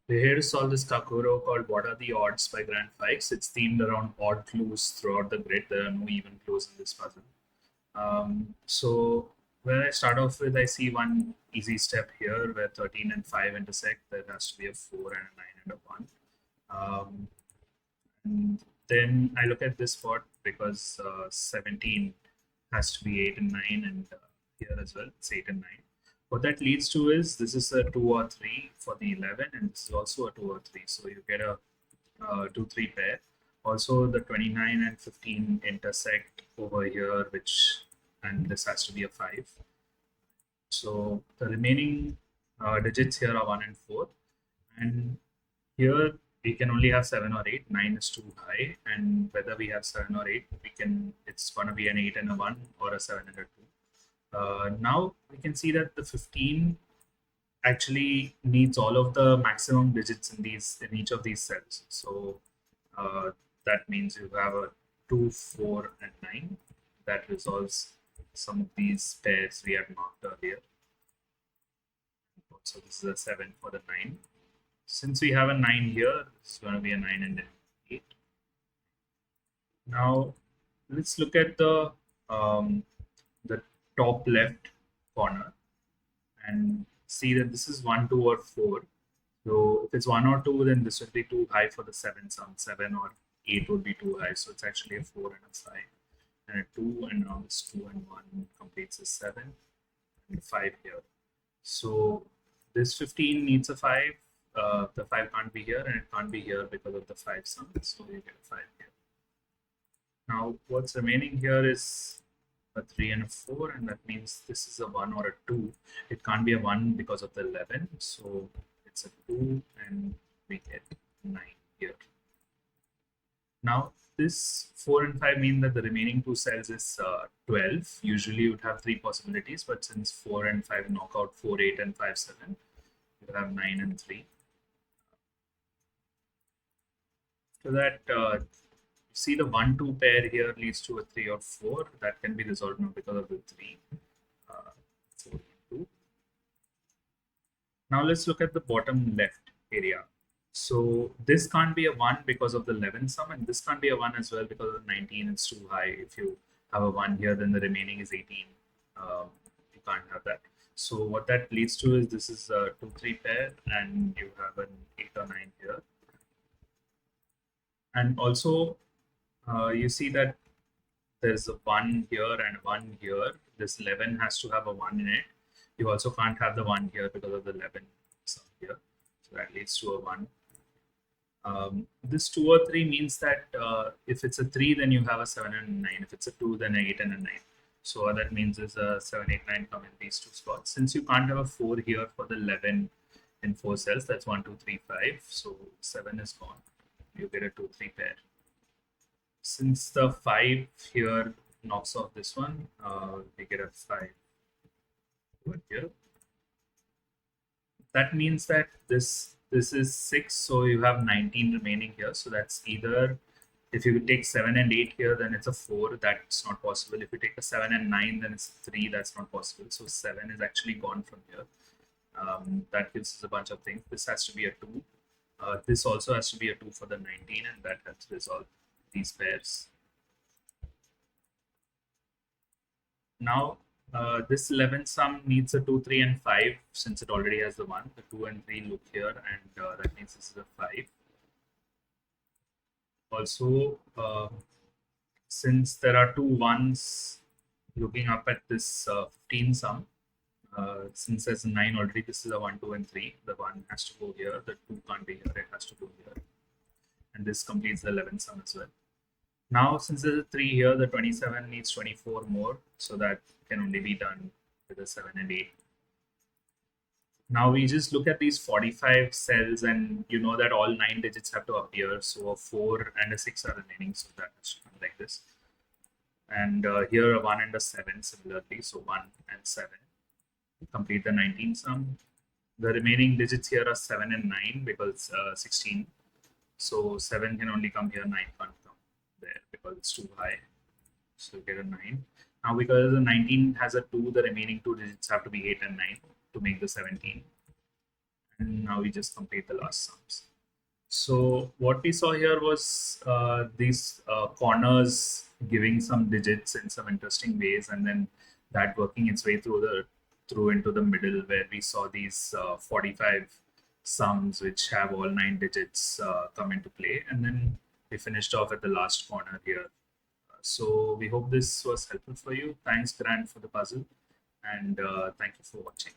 We're here to solve this Kakuro called What Are the Odds by Grand Fikes. It's themed around odd clues throughout the grid. There are no even clues in this puzzle. So where I start off with, I see one easy step here where 13 and 5 intersect. There has to be a 4 and a 9 and a 1. And then I look at this spot because 17 has to be 8 and 9, and here as well, it's 8 and 9. What that leads to is this is a 2 or 3 for the 11, and this is also a 2 or 3. So you get a 2 3 pair. Also, the 29 and 15 intersect over here, which and this has to be a 5. So the remaining digits here are 1 and 4. And here we can only have 7 or 8. 9 is too high. And whether we have 7 or 8, it's going to be an 8 and a 1 or a 7 and a 2. Now we can see that the 15 actually needs all of the maximum digits in each of these cells. So uh, that means you have a 2, 4, and 9. That resolves some of these pairs we had marked earlier. So this is a 7 for the 9. Since we have a 9 here, this is going to be a 9 and an 8. Now let's look at the top left corner and see that this is 1, 2, or 4. So if it's 1 or 2, then this would be too high for the 7 sum. 7 or 8 would be too high. So it's actually a 4 and a 5 and a 2, and now this 2 and 1 completes a 7 and 5 here. So this 15 needs a 5. The 5 can't be here, and it can't be here because of the 5 sum. So you get a 5 here. Now what's remaining here is a 3 and a 4, and that means this is a 1 or a 2. It can't be a 1 because of the 11. So it's a 2, and we get 9 here. Now this 4 and 5 mean that the remaining two cells is 12. Usually you would have three possibilities, but since 4 and 5 knock out 4, 8, and 5, 7, you have 9 and 3. So that see the 1 2 pair here leads to a 3 or 4. That can be resolved now because of the 3. 4, 2. Now let's look at the bottom left area. So this can't be a 1 because of the 11 sum, and this can't be a 1 as well because of the 19 is too high. If you have a 1 here, then the remaining is 18. You can't have that. So what that leads to is this is a 2 3 pair, and you have an 8 or 9 here. And also, you see that there's a 1 here and 1 here. This 11 has to have a 1 in it. You also can't have the 1 here because of the 11 sum here. So that leads to a 1. This 2 or 3 means that if it's a 3, then you have a 7 and a 9. If it's a 2, then an 8 and a 9. So what that means is a 7, 8, 9 come in these two spots. Since you can't have a 4 here for the 11 in 4 cells, that's 1, 2, 3, 5. So 7 is gone. You get a 2, 3 pair. Since the 5 here knocks off this one, we get a 5 over here. That means that this is 6, so you have 19 remaining here. So that's either, if you take 7 and 8 here, then it's a 4. That's not possible. If you take a 7 and 9, then it's 3. That's not possible. So 7 is actually gone from here. That gives us a bunch of things. This has to be a 2. This also has to be a 2 for the 19, and that helps resolve these pairs. Now, this 11 sum needs a 2, 3, and 5 since it already has the 1. The 2 and 3 look here, and that means this is a 5. Also, since there are two ones looking up at this 15 sum, since there's a 9 already, this is a 1, 2, and 3. The 1 has to go here, the 2 can't be here, it has to go here. And this completes the 11 sum as well. Now, since there's a 3 here, the 27 needs 24 more, so that can only be done with a 7 and 8. Now we just look at these 45 cells, and you know that all 9 digits have to appear. So a 4 and a 6 are remaining, so that has to come like this. And here a 1 and a 7 similarly, so 1 and 7. Complete the 19 sum. The remaining digits here are 7 and 9 because 16. So 7 can only come here, 9 can't come there because it's too high. So you get a 9. Now because the 19 has a 2, the remaining two digits have to be 8 and 9 to make the 17. And now we just complete the last sums. So what we saw here was these corners giving some digits in some interesting ways, and then that working its way through into the middle, where we saw these 45 sums which have all 9 digits come into play, and then we finished off at the last corner here. So we hope this was helpful for you. Thanks, Grant, for the puzzle, and thank you for watching.